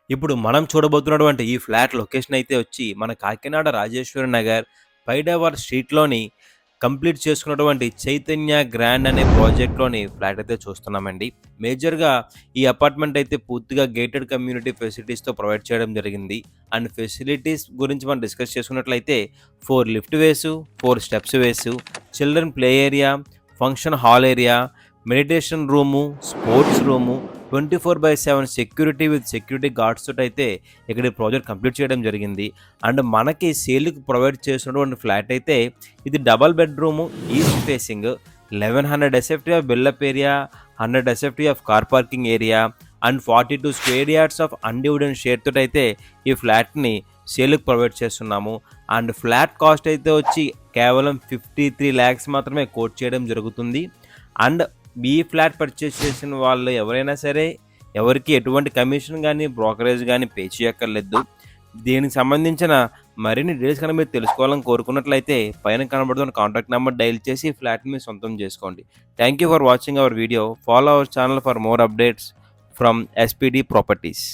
ఇప్పుడు మనం చూడబోతున్నటువంటి ఈ ఫ్లాట్ లొకేషన్ అయితే వచ్చి మన కాకినాడ రాజేశ్వరి నగర్ పైడవర్ స్ట్రీట్‌లోని కంప్లీట్ చేసుకున్నటువంటి చైతన్య గ్రాండ్ అనే ప్రాజెక్ట్‌లోని ఫ్లాట్ అయితే చూస్తున్నామండి. మేజర్‌గా ఈ అపార్ట్మెంట్ అయితే పూర్తిగా గేటెడ్ కమ్యూనిటీ ఫెసిలిటీస్‌తో ప్రొవైడ్ చేయడం జరిగింది. అండ్ ఫెసిలిటీస్ గురించి మనం డిస్కస్ చేసుకున్నట్లయితే 4 లిఫ్ట్ వేసు, 4 స్టెప్స్ వేసు, children play area, function hall area, meditation room, sports room, 24/7 security with security guards తోటైతే ఇక్కడ ఈ ప్రాజెక్ట్ కంప్లీట్ చేయడం జరిగింది. అండ్ మనకి సేల్‌కి ప్రొవైడ్ చేసినటువంటి ఫ్లాట్ అయితే ఇది double bedroom, east facing, 1100 SFT of built up area, 100 SFT of car parking area and 42 square yards of undivided share తోటైతే ఈ ఫ్లాట్‌ని సేల్‌కి ప్రొవైడ్ చేస్తున్నాము. అండ్ ఫ్లాట్ కాస్ట్ అయితే వచ్చి కేవలం 53 లాక్స్ మాత్రమే కోట్ చేయడం జరుగుతుంది. అండ్ ఈ ఫ్లాట్ పర్చేస్ చేసిన వాళ్ళు ఎవరైనా సరే ఎవరికీ ఎటువంటి కమిషన్ గానీ, బ్రోకరేజ్ గానీ పే చేయక్కర్లేదు. దీనికి సంబంధించిన మరిన్ని డీటెయిల్స్ కనుక మీరు తెలుసుకోవాలని కోరుకున్నట్లయితే పైన కనబడుతున్న కాంటాక్ట్ నెంబర్ డయల్ చేసి ఈ ఫ్లాట్‌ని మీరు సొంతం చేసుకోండి. Thank you for watching our video. Follow our channel for more updates from SPD properties.